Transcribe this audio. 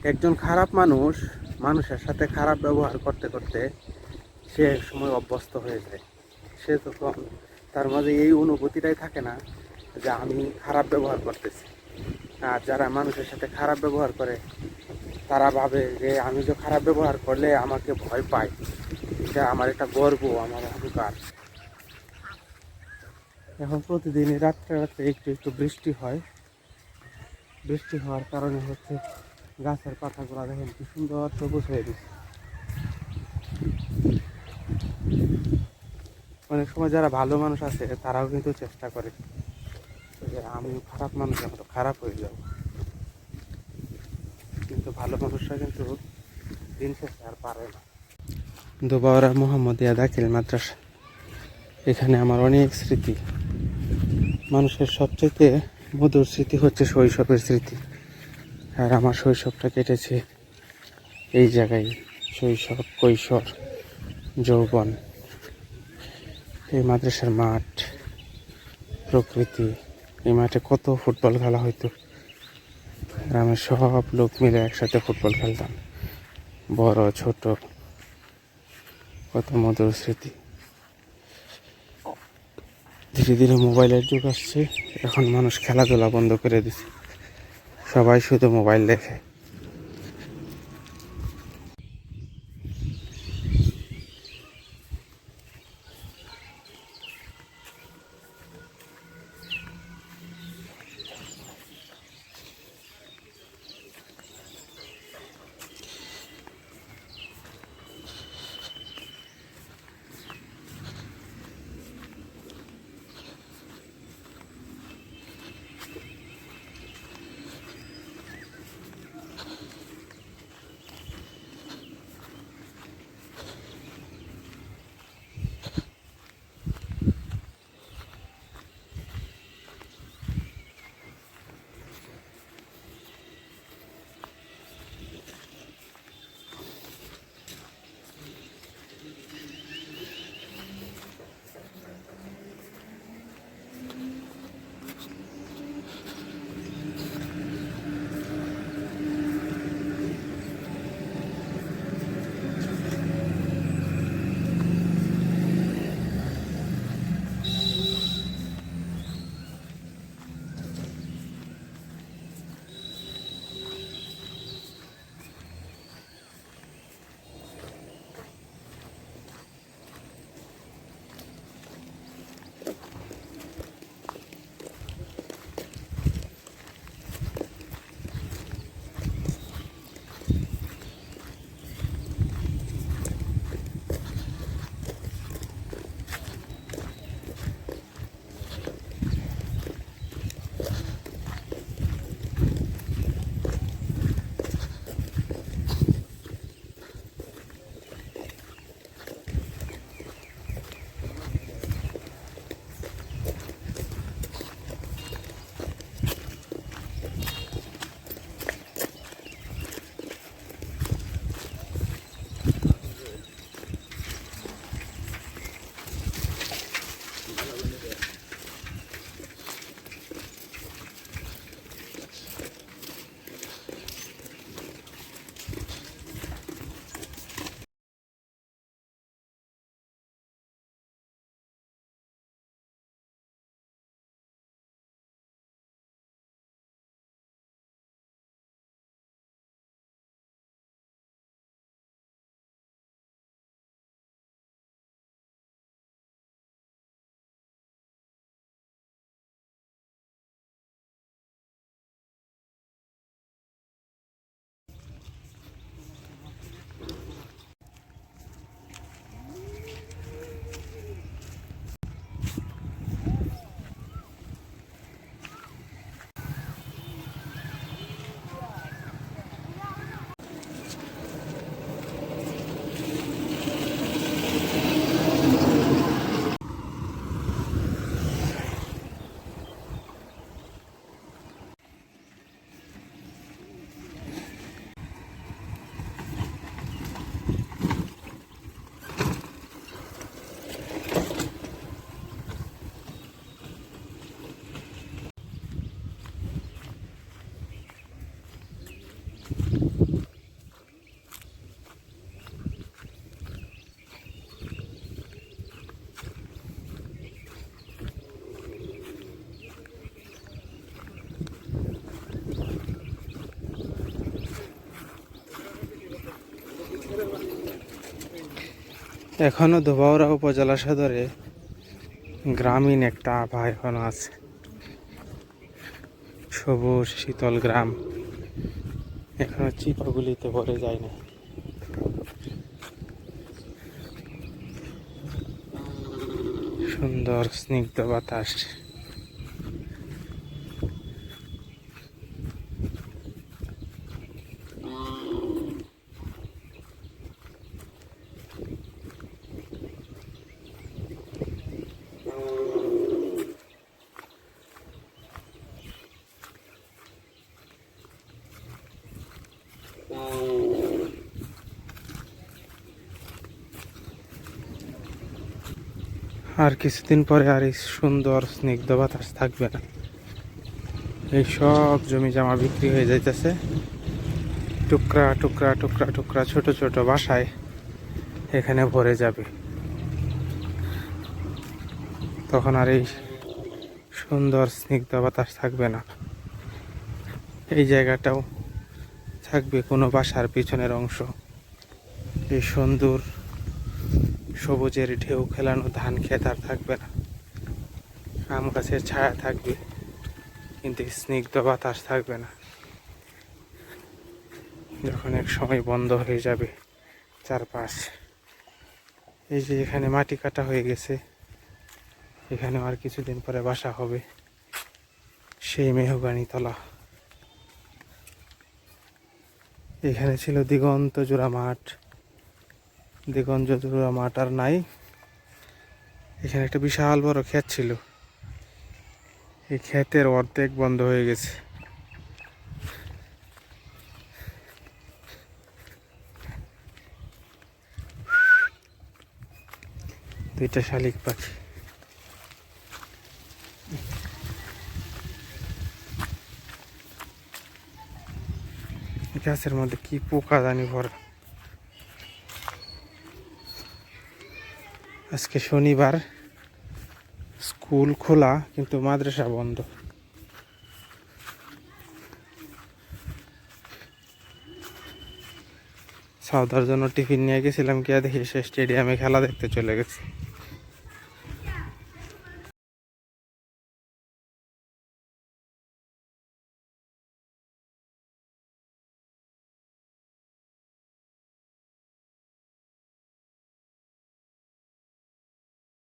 একজন খারাপ মানুষ মানুষের সাথে খারাপ ব্যবহার করতে করতে সে এক সময় অভ্যস্ত হয়ে যায়। সে তখন তার মাঝে এই অনুভূতিটাই থাকে না যে আমি খারাপ ব্যবহার করতেছি। আর যারা মানুষের সাথে খারাপ ব্যবহার করে তারা ভাবে যে আমি যে খারাপ ব্যবহার করলে আমাকে ভয় পায়, এটা আমার একটা গর্ব, আমার অহংকার। এখন প্রতিদিনই রাত্রে রাত্রে একটু একটু বৃষ্টি হয়। বৃষ্টি হওয়ার কারণে হচ্ছে গাছের পাতাগুলো দেখেন কি সুন্দর সবুজ হয়ে গেছে। অনেক সময় যারা ভালো মানুষ আছে তারাও কিন্তু চেষ্টা করে যে আমি খারাপ মানুষের মতো খারাপ হয়ে যাব, কিন্তু ভালো মানুষরা কিন্তু দিন শেষে আর পারে না। দুবাওরা মোহাম্মদিয়া দাখিল মাদ্রাসা, এখানে আমার অনেক স্মৃতি। মানুষের সবচেয়ে মধুর স্মৃতি হচ্ছে শৈশবের স্মৃতি। আর আমার শৈশবটা কেটেছে এই জায়গায়। শৈশব, কৈশোর, যৌবন, এই মাদ্রাসার মাঠ, প্রকৃতি। এই মাঠে কত ফুটবল খেলা হইতো। গ্রামের সব লোক মিলে একসাথে ফুটবল খেলতাম, বড় ছোট, কত মধুর স্মৃতি। ধীরে ধীরে মোবাইলের যুগ আসছে, এখন মানুষ খেলাধুলা বন্ধ করে দিছে, সবাই শুধু মোবাইল দেখে। এখনো ধোবাউড়া উপজেলা সদরে গ্রামীণ একটা আভা এখনো আছে। সবুজ শীতল গ্রাম এখনো চিপাগুলিতে ভরে যায় না। সুন্দর স্নিগ্ধ বাতাস। আর কিছুদিন পরে আর এই সুন্দর স্নিগ্ধ বাতাস থাকবে না। এই সব জমি জমা বিক্রি হয়ে যাইতেছে। টুকরা টুকরা টুকরা টুকরা ছোট ছোট বাসায় এখানে ভরে যাবে। তখন আর এই সুন্দর স্নিগ্ধ বাতাস থাকবে না। এই জায়গাটাও থাকবে কোনো বাসার পিছনের অংশ। এই সুন্দর সবুজের ঢেউ খেলানো ধান ক্ষেত আর থাকবে না। আম গাছের ছায়া থাকবে, কিন্তু স্নিগ্ধ বাতাস থাকবে না। যখন এক সময় বন্ধ হয়ে যাবে চারপাশ। এই যে এখানে মাটি কাটা হয়ে গেছে, এখানে আর কিছুদিন পরে বাসা হবে। সেই মেহগানি তলা। এখানে ছিল দিগন্ত জোড়া মাঠ। দিগন্ত জোড়া মাঠ আর নাই। এখানে একটা বিশাল বড় ক্ষেত ছিল, এই ক্ষেতের অর্ধেক বন্ধ হয়ে গেছে। দুইটা শালিক পাখি। গাছের মধ্যে কি পোকা জানি ভরা। আজকে শনিবার, স্কুল খোলা কিন্তু মাদ্রাসা বন্ধ। সাউদার জন্য টিফিন নিয়ে গেছিলাম, গিয়ে দেখি সে স্টেডিয়ামে খেলা দেখতে চলে গেছে।